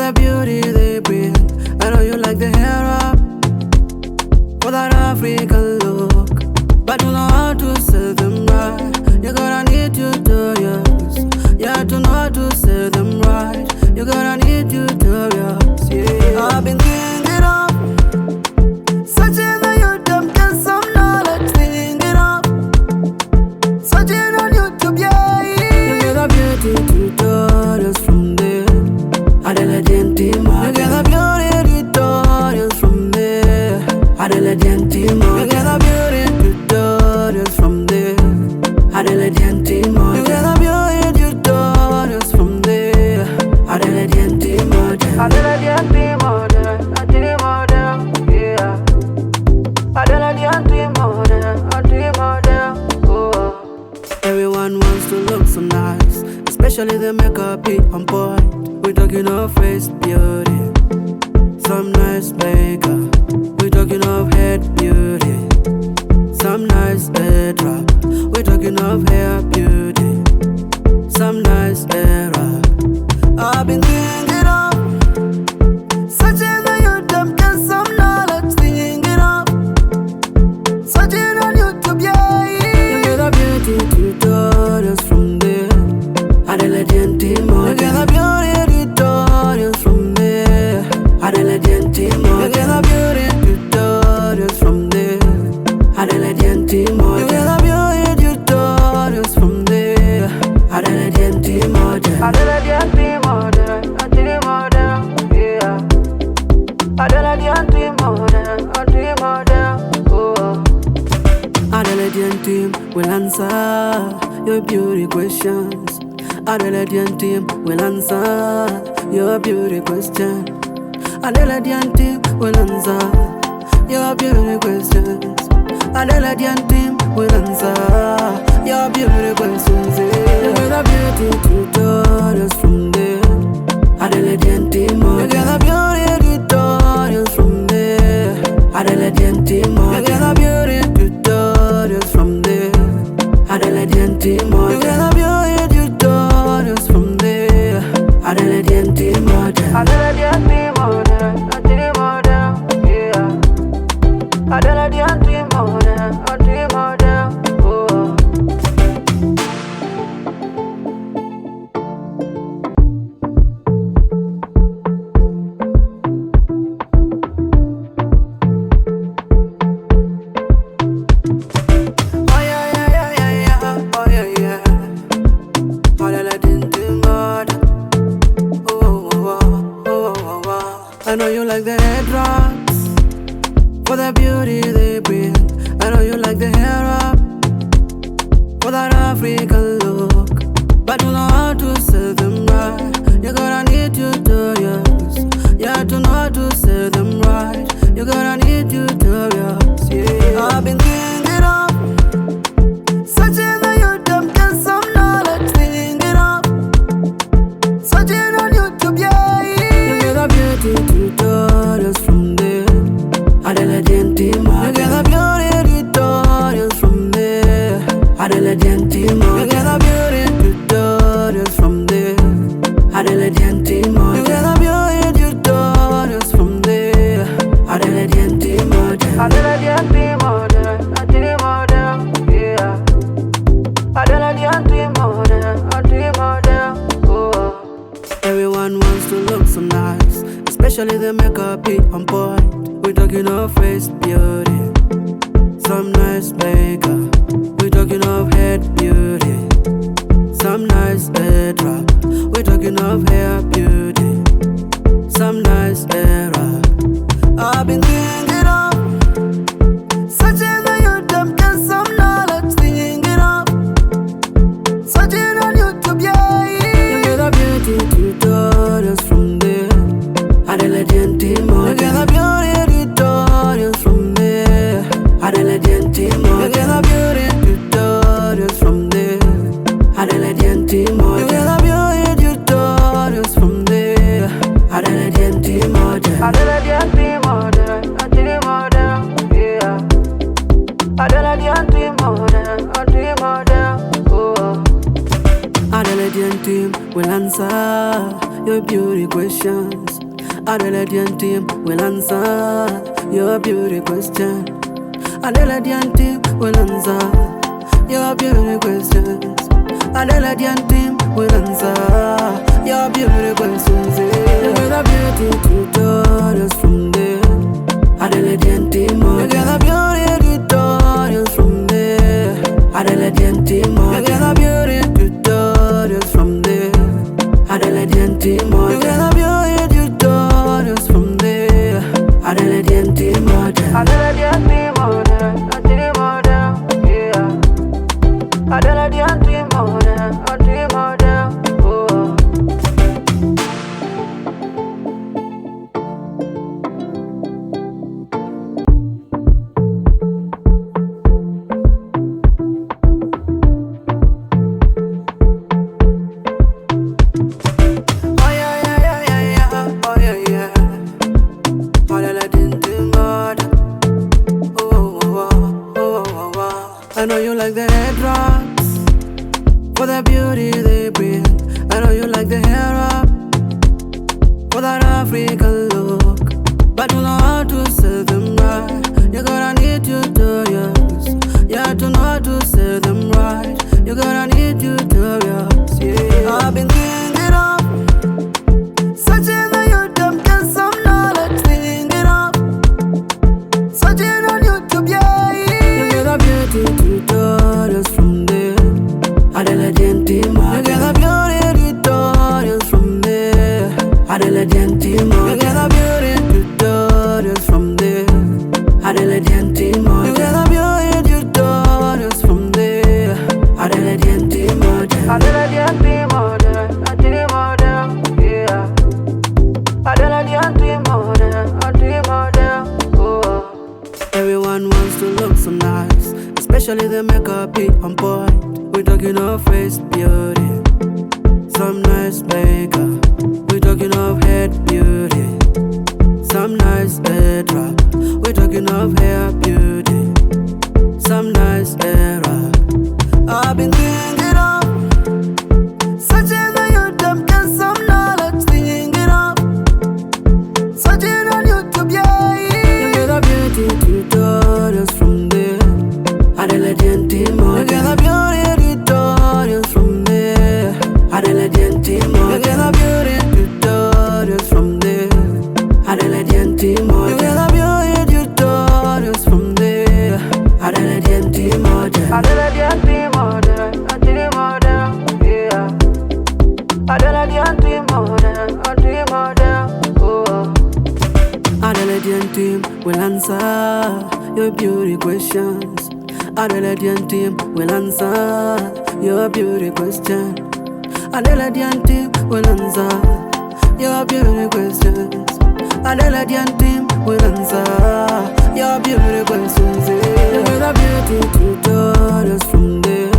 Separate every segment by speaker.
Speaker 1: the beauty they bring. I know you like the hair up for that African look, but you know how to sell them right. You gotta need tutorials, yeah, to know how to sell them right. You gotta need tutorials, yeah. I've been thinking of searching on YouTube, get some knowledge, thinking of searching on YouTube, yeah. You get the beauty tutorials from there. Adela Gentima, you get the beauty tutorials from there. Adela Gentima, you get the beauty tutorials from there. Adela Gentima, you get the beauty tutorials from there. Adela Gentima, Adela Gentima, yeah. Adela Gentima, oh. Everyone wants to look so nice, especially the makeup be on point. We talking of face beauty, some nice makeup. We talking of head beauty, some nice head wrap. We talking of hair beauty, some nice hair wrap. I've been thinking of searching on YouTube, get some knowledge, thinking of searching on YouTube, yeah. You get the beauty tutorials from there. Adela Gentima, you get the beauty tutorials from there. Adela Gentima, you get the beauty tutorials from there. Adela Gentima, you get the beauty tutorials from there. Adela Gentima, Adela Gentima, yeah. Adela Gentima, oh. Adela Gentima will answer your beauty questions. Adela Gentima will answer your beauty question. Adela Gentima will answer your beauty questions. Adela Gentima will answer your beauty questions. You get the beauty tutorials from there. Adela Gentima, you get the beauty tutorials from there. Adela Gentima, you get the beauty tutorials from there. Adela Gentima, you get the beauty tutorials from there. Adela Gentima, Adela Gentima, yeah. Adela Gentima, oh. Oh yeah, oh yeah. Adela Gentima, oh. I know you like the headwraps for the beauty they bring. I know you like the hair up for that African look, but you know how to sell them right. You gotta need tutorials, yeah, to know how to sell them right. You gotta need tutorials, yeah. I've been thinking of searching on YouTube, get some knowledge, thinking of searching on YouTube, yeah. You get the beauty tutorials from there. Adela Gentima, you get the beauty tutorials from there. Adela Gentima, you get the beauty tutorials from there. Adela Gentima, you get the beauty tutorials from there. Adela Gentima, Adela Gentima, yeah. Adela Gentima, oh. Everyone wants to look so nice, especially the makeup be on point. We talking of face beauty, some nice makeup. We talking of head beauty, some nice head wrap. We talking of hair beauty, some nice hair wrap. I've been thinking of searching on YouTube, get some knowledge, thinking of searching on YouTube, yeah. You get the beauty tutorials from there. Adela Gentima, you get the beauty tutorials from there. Adela Gentima, you get the beauty tutorials from there. Adela Gentima, you get the beauty tutorials from there. Adela Gentima, Adela Gentima, yeah. Adela Gentima, oh. Adela Gentima will answer your beauty questions. Adelaide team will answer your beauty question. Adelaide team will answer your beauty questions. Adelaide team will answer your beauty questions. You get a beauty tutorials from there. Adelaide team, you get a beauty tutorials from there. Adelaide team, you get a beauty tutorials from there. Adelaide team, you get a beauty tutorials from there. Adelaide team, Adelaide team, yeah. Adelaide team, I know you like the headwraps for the beauty they bring. I know you like the hair up for that African look, but you know how to sell them right. You gotta need tutorials. You have to know how to sell them right. You gotta need tutorials. Yeah, I've been thinking of searching on YouTube, get some knowledge. Thinking of searching on YouTube, yeah. You get a beauty tutorials from there. Adelaide team, you get a beauty tutorials from there. Adelaide team, you get a beauty tutorials from there. Adelaide team, you get a beauty tutorials from there. Adelaide team, Adelaide team, yeah. Adelaide team, oh. Everyone wants to look so nice, especially the makeup be on point. We're talking of face beauty, some nice makeup. We're talking of head beauty, some nice head wrap. We're talking of hair beauty, some nice hair wrap. I've been thinking of searching on YouTube, get some knowledge. Thinking of searching on YouTube, yeah. You get a beauty tutorials from there. Adelaide team, you get a beauty tutorials from there. Adelaide team, you get a beauty tutorials from there. Adelaide team, you get a beauty tutorials from there. Adelaide team, Adelaide team, yeah. Adelaide team, oh. Adelaide team will answer your beauty questions. Adelaide team will answer your beauty question. Adelaide team will answer your beauty questions. Adelaide team will answer your beauty questions. You get a beauty tutorials from there.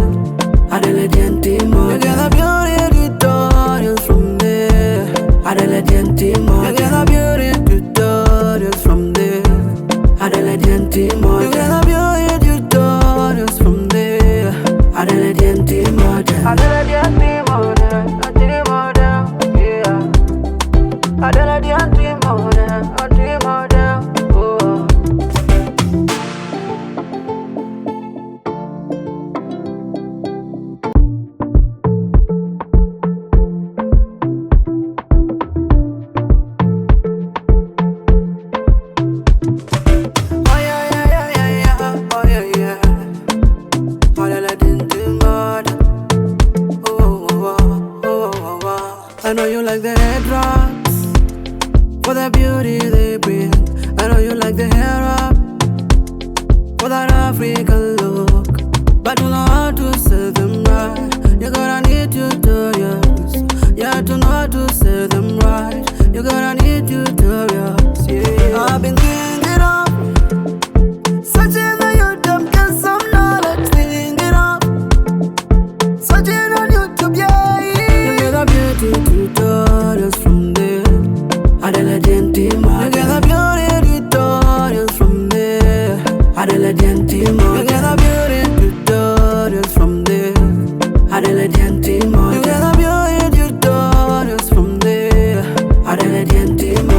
Speaker 1: Adelaide team, you get a beauty tutorials from there. Adelaide team, you get a beauty tutorials from there. Adelaide team, you get a beauty tutorials from there. Adelaide team, Adelaide team, yeah. Adelaide team, oh. I know you like the headwraps for the beauty they bring. I know you like the hair up for that African look, but you know how to sell them right. You gotta need tutorials. You have to know how to sell them right. You gotta need tutorials. Yeah, I've been thinking of searching on YouTube, get some knowledge. Thinking of searching on YouTube, yeah. You get a beauty tutorials from there. Adelaide team, you get a beauty tutorials from there. Adelaide team, you get a beauty tutorials from there. Adelaide team, you get a beauty tutorials from there. Adelaide team,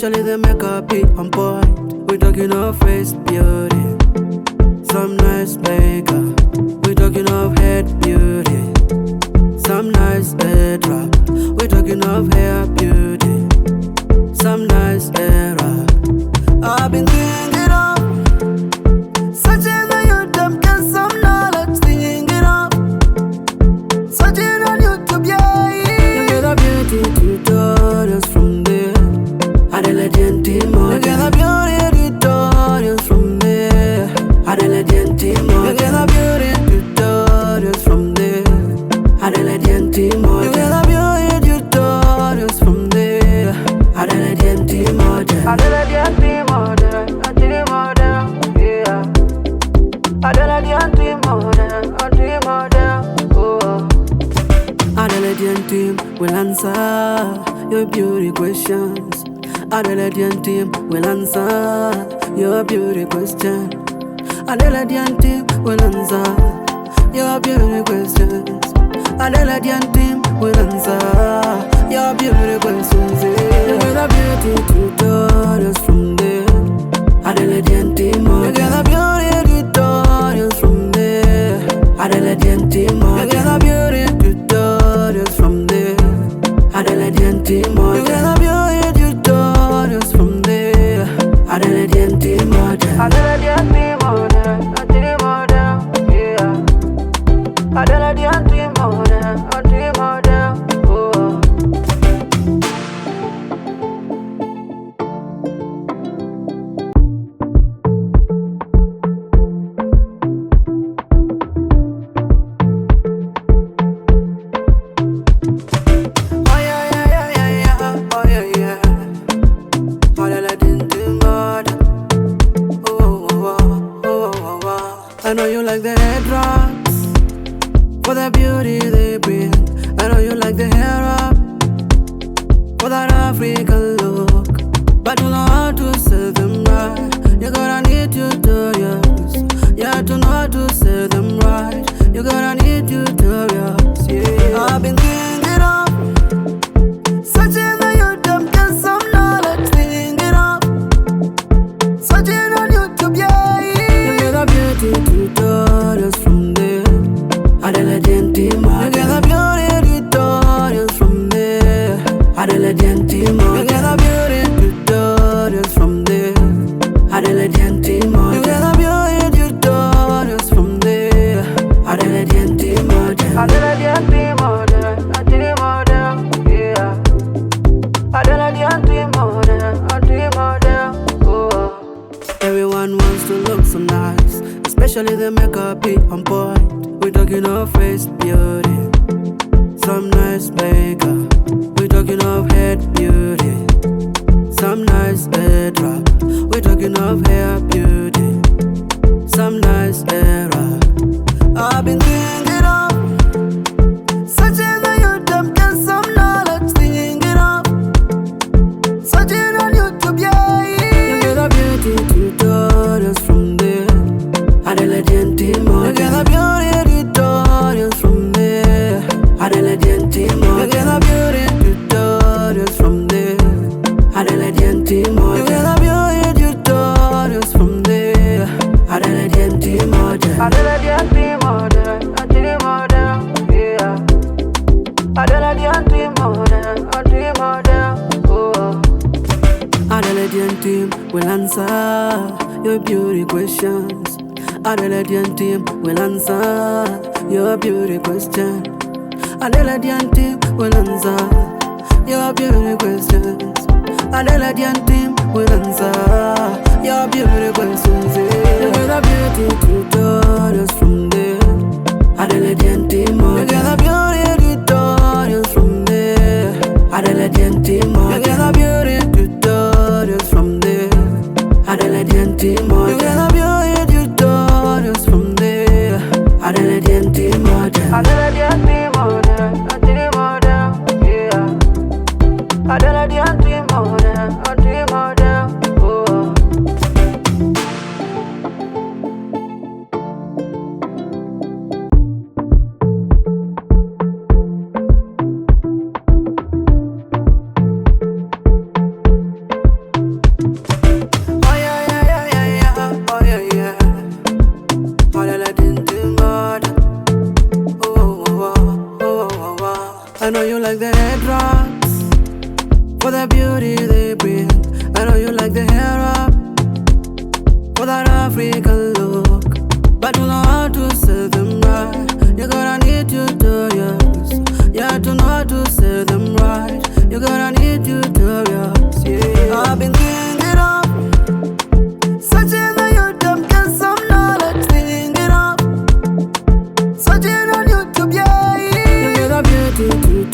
Speaker 1: especially the makeup be on point. We talking of face beauty, some nice makeup. We talking of head beauty, some nice head wrap. We talking of hair beauty, some nice hair wrap. I've been thinking of searching on YouTube, get some knowledge, thinking of searching on YouTube, yeah. You get a beauty tutorials from there. Had a legend team on. You get a beauty tutorials from there. Had a legend team on. You get a beauty tutorials from there. Had a legend team on. You get a beauty tutorials from there. Had a legend team on. Had a legend team on. A team on. Yeah. Had a legend team on. A team on. Oh. Adelaide team will answer your beauty questions. Adelaide team will answer your beauty question. Adelaide team will answer your beauty questions. Adelaide team will answer your beauty questions. You get a beauty tutorials from there. Adelaide team, you get a beauty tutorials from there. Adelaide team, you get a beauty tutorials from there. Adelaide team, you get a beauty tutorials from there. Adelaide team, Adelaide team, yeah. Adelaide team, oh. I know you like the headwraps for the beauty they bring. I know you like the hair wrap for that African look, but you know how to say them right. You gotta need tutorials. You have to know how to say them right. You gotta need tutorials. Yeah, I've been thinking of searching on YouTube, get some knowledge. Thinking of searching on YouTube, yeah. You get a beauty tutorials from there. Adelaide team, you get a beauty tutorials from there. Adelaide team, you get a beauty tutorials from there. Adelaide team, you get a beauty tutorials from there. Adelaide team, Adelaide team, yeah. Adelaide team, oh. Everyone wants to look so nice, especially the makeup be on point. We talking of face beauty, some nice makeup. We talking of head beauty, some nice head wrap. We talking of hair beauty, some nice hair wrap. I've been thinking of searching on YouTube, get some knowledge. Thinking of searching on YouTube, yeah. You get a beauty tutorials from there. Adelaide team, you get a beauty tutorials from there. Adelaide team, you get a beauty tutorials from there. Adelaide team, you get a beauty tutorials from there. Adelaide team, Adelaide team, yeah. Adelaide team, oh. Adelaide team will answer your beauty questions. Adelaide team will answer your beauty question. Adelaide team will answer your beauty questions. Adelaide team will answer your beauty questions. You get a beauty tutorials from there. Adelaide team, you get a beauty tutorials from there. Adelaide team, you get a beauty tutorials from there. Adelaide team, you get a beauty tutorials from there. Adelaide team, Adelaide team, yeah. Adelaide team, oh. wraps for the beauty they bring. I know you like the hair wrap for that African look, but you know how to say them right. You gotta need tutorials, yeah, to know how to say them right. You gotta need tutorials, yeah. I've been thinking of searching on YouTube, get some knowledge, thinking of searching on YouTube, yeah. You get a beauty tutorial.